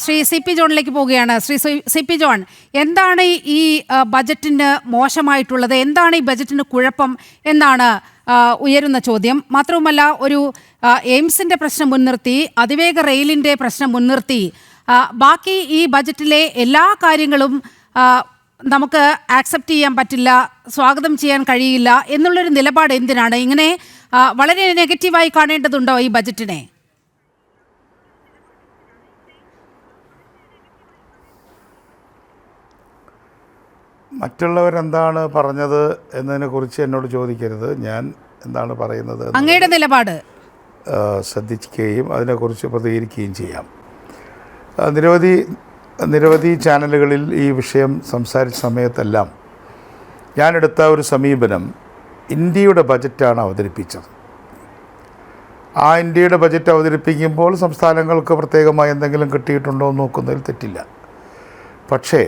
Shri C P ജോണിലേക്ക് പോവുകയാണ്. Shri C P John, എന്താണ് ഈ ബജറ്റിന് മോശമായിട്ടുള്ളത്? എന്താണ് ഈ ബജറ്റിന് കുഴപ്പം എന്നാണ് ഉയരുന്ന ചോദ്യം. മാത്രവുമല്ല, ഒരു എയിംസിൻ്റെ പ്രശ്നം മുൻനിർത്തി, അതിവേഗ റെയിലിൻ്റെ പ്രശ്നം മുൻനിർത്തി ബാക്കി ഈ ബജറ്റിലെ എല്ലാ കാര്യങ്ങളും നമുക്ക് ആക്സെപ്റ്റ് ചെയ്യാൻ പറ്റില്ല, സ്വാഗതം ചെയ്യാൻ കഴിയില്ല എന്നുള്ളൊരു നിലപാട് എന്തിനാണ്? ഇങ്ങനെ വളരെ നെഗറ്റീവായി കാണേണ്ടതുണ്ടോ ഈ ബജറ്റിനെ? മറ്റുള്ളവരെന്താണ് പറഞ്ഞത് എന്നതിനെക്കുറിച്ച് എന്നോട് ചോദിക്കരുത്. ഞാൻ എന്താണ് പറയുന്നത് അങ്ങയുടെ നിലപാട് ശ്രദ്ധിക്കുകയും അതിനെക്കുറിച്ച് പ്രതികരിക്കുകയും ചെയ്യാം. നിരവധി ചാനലുകളിൽ ഈ വിഷയം സംസാരിച്ച സമയത്തെല്ലാം ഞാനെടുത്ത ഒരു സമീപനം ഇന്ത്യയുടെ ബജറ്റാണ് അവതരിപ്പിച്ചത്. ആ ഇന്ത്യയുടെ ബജറ്റ് അവതരിപ്പിക്കുമ്പോൾ സംസ്ഥാനങ്ങൾക്ക് പ്രത്യേകമായി എന്തെങ്കിലും കിട്ടിയിട്ടുണ്ടോ എന്ന് നോക്കുന്നതിൽ തെറ്റില്ല. പക്ഷേ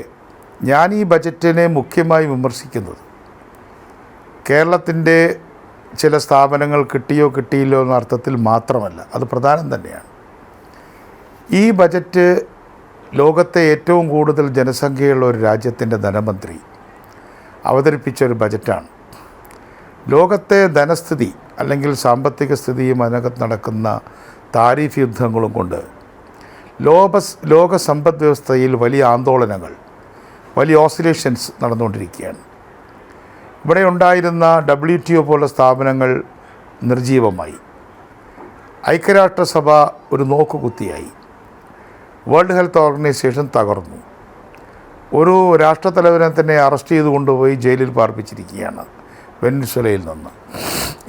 ഞാൻ ഈ ബജറ്റിനെ മുഖ്യമായി വിമർശിക്കുന്നത് കേരളത്തിൻ്റെ ചില സ്ഥാപനങ്ങൾ കിട്ടിയോ കിട്ടിയില്ലോ എന്ന അർത്ഥത്തിൽ മാത്രമല്ല, അത് പ്രധാനം തന്നെയാണ്. ഈ ബജറ്റ് ലോകത്തെ ഏറ്റവും കൂടുതൽ ജനസംഖ്യയുള്ള ഒരു രാജ്യത്തിൻ്റെ ധനമന്ത്രി അവതരിപ്പിച്ച ഒരു ബജറ്റാണ്. ലോകത്തെ ധനസ്ഥിതി അല്ലെങ്കിൽ സാമ്പത്തിക സ്ഥിതിയും അതിനകത്ത് നടക്കുന്ന താരിഫ് യുദ്ധങ്ങളും കൊണ്ട് ലോക സമ്പദ് വ്യവസ്ഥയിൽ വലിയ ആന്തോളനങ്ങൾ, വലിയ ഓസിലേഷൻസ് നടന്നുകൊണ്ടിരിക്കുകയാണ്. ഇവിടെ ഉണ്ടായിരുന്ന WTO പോലുള്ള സ്ഥാപനങ്ങൾ നിർജീവമായി. ഐക്യരാഷ്ട്രസഭ ഒരു നോക്കുകുത്തിയായി. വേൾഡ് ഹെൽത്ത് ഓർഗനൈസേഷൻ തകർന്നു. ഒരു രാഷ്ട്രത്തലവനെ തന്നെ അറസ്റ്റ് ചെയ്ത് കൊണ്ടുപോയി ജയിലിൽ പാർപ്പിച്ചിരിക്കുകയാണ് വെനസ്വേലയിൽ നിന്ന്.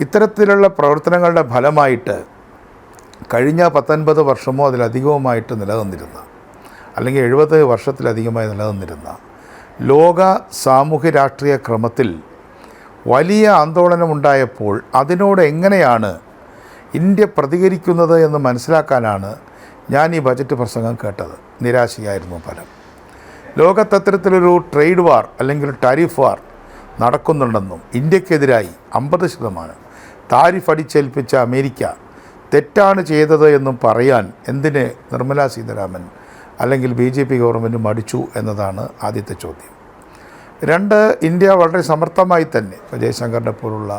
ഇത്തരത്തിലുള്ള പ്രവർത്തനങ്ങളുടെ ഫലമായിട്ട് കഴിഞ്ഞ 19 വർഷമോ അതിലധികവുമായിട്ട് നിലനിന്നിരുന്ന, അല്ലെങ്കിൽ 70 വർഷത്തിലധികമായി നിലനിന്നിരുന്ന ലോക സാമൂഹ്യ രാഷ്ട്രീയ ക്രമത്തിൽ വലിയ ആന്തോളനമുണ്ടായപ്പോൾ അതിനോട് എങ്ങനെയാണ് ഇന്ത്യ പ്രതികരിക്കുന്നത് എന്ന് മനസ്സിലാക്കാനാണ് ഞാൻ ഈ ബജറ്റ് പ്രസംഗം കേട്ടത്. നിരാശയായിരുന്നു ഫലം. ലോകത്തരത്തിലൊരു ട്രേഡ് വാർ അല്ലെങ്കിൽ ടാരിഫ് വാർ നടക്കുന്നുണ്ടെന്നും ഇന്ത്യക്കെതിരായി 50% താരിഫ് അടിച്ചേൽപ്പിച്ച അമേരിക്ക തെറ്റാണ് ചെയ്തത് എന്നും പറയാൻ എന്തിന് നിർമ്മലാ സീതാരാമൻ അല്ലെങ്കിൽ BJP ഗവൺമെൻറ് മടിച്ചു എന്നതാണ് ആദ്യത്തെ ചോദ്യം. 2, ഇന്ത്യ വളരെ സമർത്ഥമായി തന്നെ ജയശങ്കറിനെ പോലുള്ള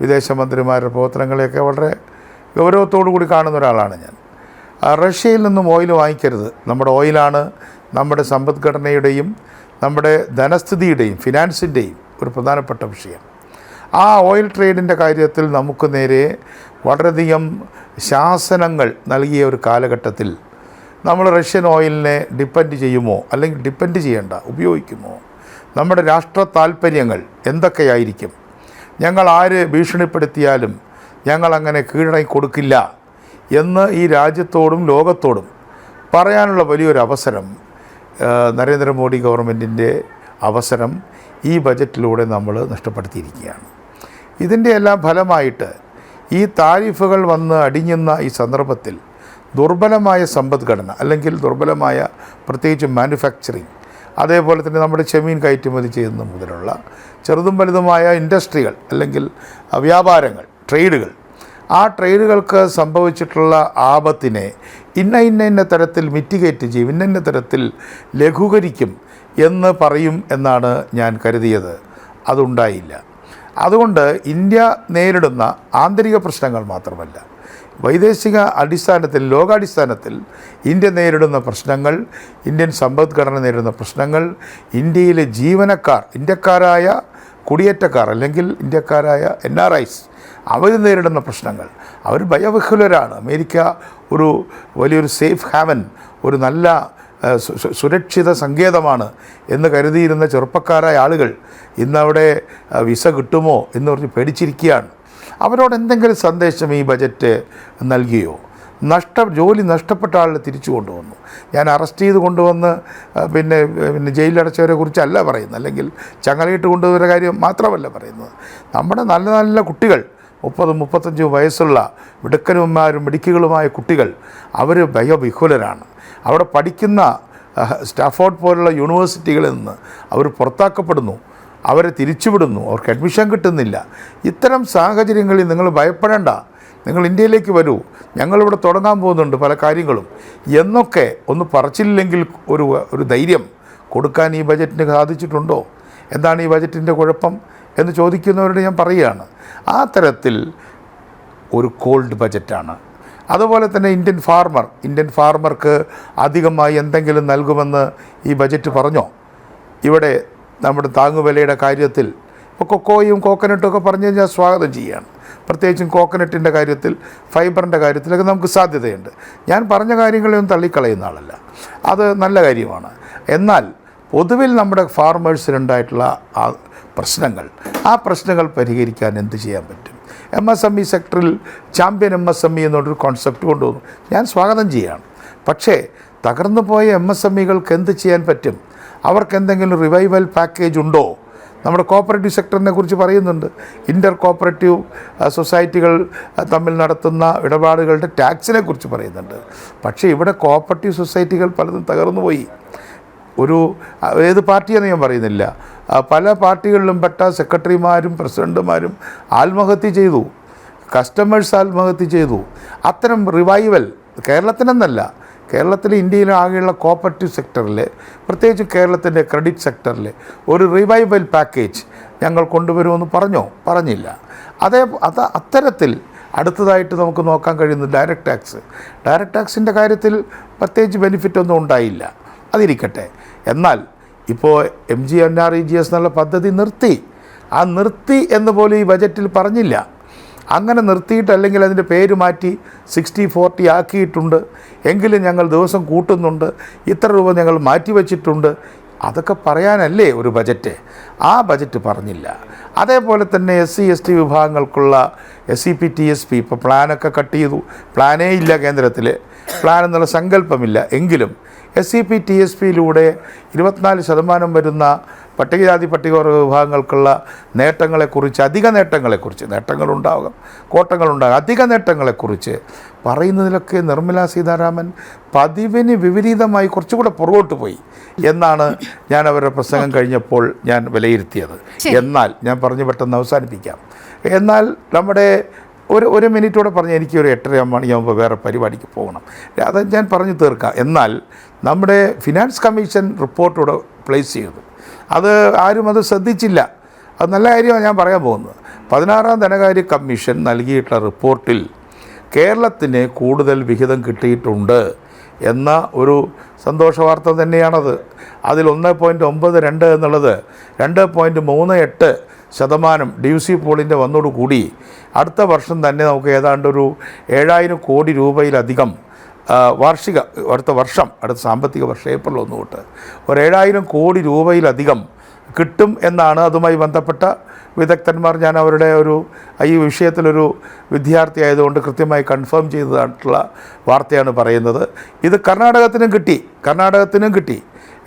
വിദേശമന്ത്രിമാരുടെ പ്രവർത്തനങ്ങളെയൊക്കെ വളരെ ഗൗരവത്തോടു കൂടി കാണുന്ന ഒരാളാണ് ഞാൻ. റഷ്യയിൽ നിന്നും ഓയിൽ വാങ്ങിക്കരുത്. നമ്മുടെ ഓയിലാണ് നമ്മുടെ സമ്പദ്ഘടനയുടെയും നമ്മുടെ ധനസ്ഥിതിയുടെയും ഫിനാൻസിൻ്റെയും ഒരു പ്രധാനപ്പെട്ട വിഷയം. ആ ഓയിൽ ട്രേഡിൻ്റെ കാര്യത്തിൽ നമുക്ക് നേരെ വളരെയധികം ശാസനങ്ങൾ നൽകിയ ഒരു കാലഘട്ടത്തിൽ നമ്മൾ റഷ്യൻ ഓയിലിനെ ഡിപ്പെൻഡ് ചെയ്യുമോ, അല്ലെങ്കിൽ ഡിപ്പെൻഡ് ചെയ്യേണ്ട, ഉപയോഗിക്കുമോ? നമ്മുടെ രാഷ്ട്ര താൽപ്പര്യങ്ങൾ എന്തൊക്കെയായിരിക്കും? ഞങ്ങൾ ആര് ഭീഷണിപ്പെടുത്തിയാലും ഞങ്ങളങ്ങനെ കീഴടങ്ങി കൊടുക്കില്ല എന്ന് ഈ രാജ്യത്തോടും ലോകത്തോടും പറയാനുള്ള വലിയൊരു അവസരം, നരേന്ദ്രമോദി ഗവൺമെൻറ്റിൻ്റെ അവസരം ഈ ബജറ്റിലൂടെ നമ്മൾ നഷ്ടപ്പെടുത്തിയിരിക്കുകയാണ്. ഇതിൻ്റെ എല്ലാം ഫലമായിട്ട് ഈ താരിഫുകൾ വന്ന് അടിഞ്ഞുന്ന ഈ സന്ദർഭത്തിൽ ദുർബലമായ സമ്പദ്ഘടന, അല്ലെങ്കിൽ ദുർബലമായ പ്രത്യേകിച്ച് മാനുഫാക്ചറിങ്, അതേപോലെ തന്നെ നമ്മുടെ ചെമീൻ കയറ്റുമതി ചെയ്യുന്ന മുതലുള്ള ചെറുതും വലുതുമായ ഇൻഡസ്ട്രികൾ അല്ലെങ്കിൽ വ്യാപാരങ്ങൾ, ട്രേഡുകൾ, ആ ട്രേഡുകൾക്ക് സംഭവിച്ചിട്ടുള്ള ആപത്തിനെ ഇന്ന തരത്തിൽ മിറ്റിഗേറ്റ് ചെയ്യും, ഇന്ന തരത്തിൽ ലഘൂകരിക്കും എന്ന് പറയും എന്നാണ് ഞാൻ കരുതിയത്. അതുണ്ടായില്ല. അതുകൊണ്ട് ഇന്ത്യ നേരിടുന്ന ആന്തരിക പ്രശ്നങ്ങൾ മാത്രമല്ല, വൈദേശിക അടിസ്ഥാനത്തിൽ, ലോകാടിസ്ഥാനത്തിൽ ഇന്ത്യ നേരിടുന്ന പ്രശ്നങ്ങൾ, ഇന്ത്യൻ സമ്പദ്ഘടന നേരിടുന്ന പ്രശ്നങ്ങൾ, ഇന്ത്യയിലെ ജീവനക്കാർ, ഇന്ത്യക്കാരായ കുടിയേറ്റക്കാർ അല്ലെങ്കിൽ ഇന്ത്യക്കാരായ NRIs അവർ നേരിടുന്ന പ്രശ്നങ്ങൾ, അവർ ഭയവിഹ്വലരാണ്. അമേരിക്ക ഒരു വലിയൊരു സേഫ് ഹാവൻ, ഒരു നല്ല സുരക്ഷിത സങ്കേതമാണ് എന്ന് കരുതിയിരുന്ന ചെറുപ്പക്കാരായ ആളുകൾ ഇന്നവിടെ വിസ കിട്ടുമോ എന്ന് പറഞ്ഞ് പേടിച്ചിരിക്കുകയാണ്. അവരോട് എന്തെങ്കിലും സന്ദേശം ഈ ബജറ്റ് നൽകിയോ? ജോലി നഷ്ടപ്പെട്ട ആളെ തിരിച്ചു കൊണ്ടുവന്നു. ഞാൻ അറസ്റ്റ് ചെയ്ത് കൊണ്ടുവന്ന് പിന്നെ ജയിലിലടച്ചവരെ കുറിച്ചല്ല പറയുന്നത്, അല്ലെങ്കിൽ ചങ്ങലയിട്ട് കൊണ്ടുവന്ന കാര്യം മാത്രമല്ല പറയുന്നത്. നമ്മുടെ നല്ല നല്ല കുട്ടികൾ, 30-35 വയസ്സുള്ള മിടുക്കന്മാരും മിടുക്കികളുമായ കുട്ടികൾ, അവർ ഭയവിഹ്വലരാണ്. അവിടെ പഠിക്കുന്ന സ്റ്റാഫോർഡ് പോലുള്ള യൂണിവേഴ്സിറ്റികളിൽ നിന്ന് അവർ പുറത്താക്കപ്പെടുന്നു, അവരെ തിരിച്ചുവിടുന്നു, അവർക്ക് അഡ്മിഷൻ കിട്ടുന്നില്ല. ഇത്തരം സാഹചര്യങ്ങളിൽ നിങ്ങൾ ഭയപ്പെടേണ്ട. നിങ്ങൾ ഇന്ത്യയിലേക്ക് വരൂ, ഞങ്ങളിവിടെ തുടങ്ങാൻ പോകുന്നുണ്ട് പല കാര്യങ്ങളും എന്നൊക്കെ ഒന്ന് പറച്ചില്ലെങ്കിൽ ഒരു ധൈര്യം കൊടുക്കാൻ ഈ ബജറ്റിന് സാധിച്ചിട്ടുണ്ടോ? എന്താണ് ഈ ബജറ്റിൻ്റെ കുഴപ്പം എന്ന് ചോദിക്കുന്നവരോട് ഞാൻ പറയുകയാണ്, ആ തരത്തിൽ ഒരു കോൾഡ് ബജറ്റാണ്. അതുപോലെ തന്നെ ഇന്ത്യൻ ഫാർമർക്ക് അധികമായി എന്തെങ്കിലും നൽകുമെന്ന് ഈ ബജറ്റ് പറഞ്ഞോ? ഇവിടെ നമ്മുടെ താങ്ങുവിലയുടെ കാര്യത്തിൽ ഇപ്പോൾ കൊക്കോയും കോക്കനട്ടും ഒക്കെ പറഞ്ഞു കഴിഞ്ഞാൽ സ്വാഗതം ചെയ്യുകയാണ്. പ്രത്യേകിച്ചും കോക്കനട്ടിൻ്റെ കാര്യത്തിൽ, ഫൈബറിൻ്റെ കാര്യത്തിലൊക്കെ നമുക്ക് സാധ്യതയുണ്ട്. ഞാൻ പറഞ്ഞ കാര്യങ്ങളെയൊന്നും തള്ളിക്കളയുന്ന ആളല്ല, അത് നല്ല കാര്യമാണ്. എന്നാൽ പൊതുവിൽ നമ്മുടെ ഫാർമേഴ്സിനുണ്ടായിട്ടുള്ള ആ പ്രശ്നങ്ങൾ പരിഹരിക്കാൻ എന്ത് ചെയ്യാൻ പറ്റും? MSME സെക്ടറിൽ ചാമ്പ്യൻ MSME എന്നൊരു കോൺസെപ്റ്റ് കൊണ്ടുവന്നു, ഞാൻ സ്വാഗതം ചെയ്യുകയാണ്. പക്ഷേ തകർന്നു പോയ MSMEകൾക്ക് എന്ത് ചെയ്യാൻ പറ്റും? അവർക്ക് എന്തെങ്കിലും റിവൈവൽ പാക്കേജ് ഉണ്ടോ? നമ്മുടെ കോപ്പറേറ്റീവ് സെക്ടറിനെ കുറിച്ച് പറയുന്നുണ്ട്. ഇൻ്റർ കോപ്പറേറ്റീവ് സൊസൈറ്റികൾ തമ്മിൽ നടത്തുന്ന ഇടപാടുകളുടെ ടാക്സിനെ കുറിച്ച് പറയുന്നുണ്ട്. പക്ഷേ ഇവിടെ കോപ്പറേറ്റീവ് സൊസൈറ്റികൾ പലതും തകർന്നു പോയി. ഏത് പാർട്ടിയെന്ന് ഞാൻ പറയുന്നില്ല, പല പാർട്ടികളിലും പെട്ട സെക്രട്ടറിമാരും പ്രസിഡൻറ്റുമാരും ആത്മഹത്യ ചെയ്തു, കസ്റ്റമേഴ്സ് ആത്മഹത്യ ചെയ്തു. അത്തരം റിവൈവൽ കേരളത്തിനെന്നല്ല, കേരളത്തിലെ ഇന്ത്യയിലെ ആകെയുള്ള കോപ്പറേറ്റീവ് സെക്ടറിൽ, പ്രത്യേകിച്ച് കേരളത്തിൻ്റെ ക്രെഡിറ്റ് സെക്ടറിൽ ഒരു റിവൈവൽ പാക്കേജ് ഞങ്ങൾ കൊണ്ടുവരുമെന്ന് പറഞ്ഞില്ല. അത്തരത്തിൽ അടുത്തതായിട്ട് നമുക്ക് നോക്കാൻ കഴിയുന്നത് ഡയറക്റ്റ് ടാക്സിൻ്റെ കാര്യത്തിൽ പ്രത്യേകിച്ച് ബെനിഫിറ്റൊന്നും ഉണ്ടായില്ല, അതിരിക്കട്ടെ. എന്നാൽ ഇപ്പോൾ MGNREGS എന്നുള്ള പദ്ധതി നിർത്തി എന്ന് പോലും ഈ ബജറ്റിൽ പറഞ്ഞില്ല. അങ്ങനെ നിർത്തിയിട്ട്, അല്ലെങ്കിൽ അതിൻ്റെ പേര് മാറ്റി 60-40 ആക്കിയിട്ടുണ്ട്, എങ്കിലും ഞങ്ങൾ ദിവസം കൂട്ടുന്നുണ്ട്, ഇത്ര രൂപ ഞങ്ങൾ മാറ്റിവെച്ചിട്ടുണ്ട്, അതൊക്കെ പറയാനല്ലേ ഒരു ബജറ്റ്? ആ ബജറ്റ് പറഞ്ഞില്ല. അതേപോലെ തന്നെ SC/ST വിഭാഗങ്ങൾക്കുള്ള SEP TSP ഇപ്പോൾ പ്ലാനൊക്കെ കട്ട് ചെയ്തു. പ്ലാനേ ഇല്ല കേന്ദ്രത്തിൽ, പ്ലാൻ എന്നുള്ള സങ്കല്പമില്ല. എങ്കിലും SEP TSPയിലൂടെ 24% വരുന്ന പട്ടികജാതി പട്ടികവർഗ വിഭാഗങ്ങൾക്കുള്ള അധിക നേട്ടങ്ങളുണ്ടാകും, കോട്ടങ്ങളുണ്ടാകും, അധിക നേട്ടങ്ങളെക്കുറിച്ച് പറയുന്നതിലൊക്കെ നിർമ്മലാ സീതാരാമൻ പതിവിന് വിപരീതമായി കുറച്ചുകൂടെ പുറകോട്ട് പോയി എന്നാണ് ഞാൻ അവരുടെ പ്രസംഗം കഴിഞ്ഞപ്പോൾ ഞാൻ വിലയിരുത്തിയത്. എന്നാൽ ഞാൻ പറഞ്ഞു പെട്ടെന്ന് അവസാനിപ്പിക്കാം. എന്നാൽ നമ്മുടെ ഒരു മിനിറ്റോടെ പറഞ്ഞ് എനിക്കൊരു 8:30 മണിയാകുമ്പോൾ വേറെ പരിപാടിക്ക് പോകണം, അത് ഞാൻ പറഞ്ഞു തീർക്കാം. എന്നാൽ നമ്മുടെ ഫിനാൻസ് കമ്മീഷൻ റിപ്പോർട്ടോടെ പ്ലേസ് ചെയ്തു, ആരും അത് ശ്രദ്ധിച്ചില്ല. അത് നല്ല കാര്യമാണ് ഞാൻ പറയാൻ പോകുന്നത്. 16ാം ധനകാര്യ കമ്മീഷൻ നൽകിയിട്ടുള്ള റിപ്പോർട്ടിൽ കേരളത്തിന് കൂടുതൽ വിഹിതം കിട്ടിയിട്ടുണ്ട് എന്ന ഒരു സന്തോഷ വാർത്ത തന്നെയാണത്. അതിൽ 1.92 എന്നുള്ളത് 2.38% DUC പോളിൻ്റെ വന്നതോടുകൂടി അടുത്ത വർഷം തന്നെ നമുക്ക് ഏതാണ്ട് ഒരു 7,000 കോടി രൂപയിലധികം അടുത്ത സാമ്പത്തിക വർഷം ഏപ്രിൽ 1 തൊട്ട് ഒരു 7,000 കോടി രൂപയിലധികം കിട്ടും എന്നാണ് അതുമായി ബന്ധപ്പെട്ട വിദഗ്ധന്മാർ, ഞാൻ അവരുടെ ഈ വിഷയത്തിലൊരു വിദ്യാർത്ഥി ആയതുകൊണ്ട് കൃത്യമായി കൺഫേം ചെയ്തതായിട്ടുള്ള വാർത്തയാണ് പറയുന്നത്. ഇത് കർണാടകത്തിനും കിട്ടി.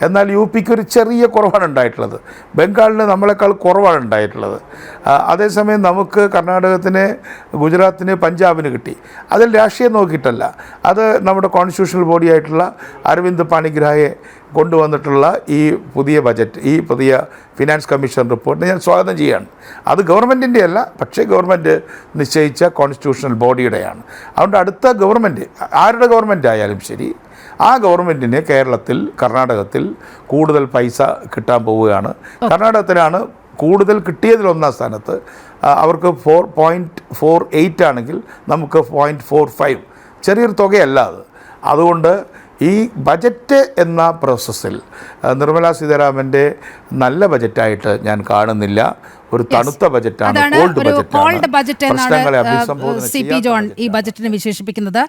എന്നാൽ UPക്ക് ഒരു ചെറിയ കുറവാണ് ഉണ്ടായിട്ടുള്ളത്, ബംഗാളിന് നമ്മളെക്കാൾ കുറവാണ് ഉണ്ടായിട്ടുള്ളത്. അതേസമയം നമുക്ക് കർണാടകത്തിന്, ഗുജറാത്തിന്, പഞ്ചാബിന് കിട്ടി. അതിൽ രാഷ്ട്രീയം നോക്കിയിട്ടല്ല, അത് നമ്മുടെ കോൺസ്റ്റിറ്റ്യൂഷണൽ ബോഡിയായിട്ടുള്ള അരവിന്ദ് പാണിഗ്രായെ കൊണ്ടുവന്നിട്ടുള്ള ഈ പുതിയ ബജറ്റ്, ഈ പുതിയ ഫിനാൻസ് കമ്മീഷൻ റിപ്പോർട്ടിനെ ഞാൻ സ്വാഗതം ചെയ്യുകയാണ്. അത് ഗവൺമെൻറ്റിൻ്റെ അല്ല, പക്ഷേ ഗവൺമെൻറ് നിശ്ചയിച്ച കോൺസ്റ്റിറ്റ്യൂഷണൽ ബോഡിയുടെയാണ്. അതുകൊണ്ട് അടുത്ത ഗവൺമെൻറ്, ആരുടെ ഗവൺമെൻറ് ആയാലും ശരി, ആ ഗവൺമെൻറ്റിന് കർണാടകത്തിൽ കൂടുതൽ പൈസ കിട്ടാൻ പോവുകയാണ്. കർണാടകത്തിലാണ് കൂടുതൽ കിട്ടിയതിൽ 1ാം സ്ഥാനത്ത്. അവർക്ക് 4.48 ആണെങ്കിൽ നമുക്ക് 0.45, ചെറിയൊരു തുകയല്ല അത്. അതുകൊണ്ട് ഈ ബജറ്റ് എന്ന പ്രോസസ്സിൽ നിർമ്മലാ സീതാരാമൻ്റെ നല്ല ബജറ്റായിട്ട് ഞാൻ കാണുന്നില്ല. ഒരു തണുത്ത ബജറ്റാണ്, കോൾഡ് ബജറ്റാണ്. പ്രശ്നങ്ങളെ അഭിസംബോധന ചെയ്യാൻ ഈ ബജറ്റിനെ വിശേഷിപ്പിക്കുന്നത്.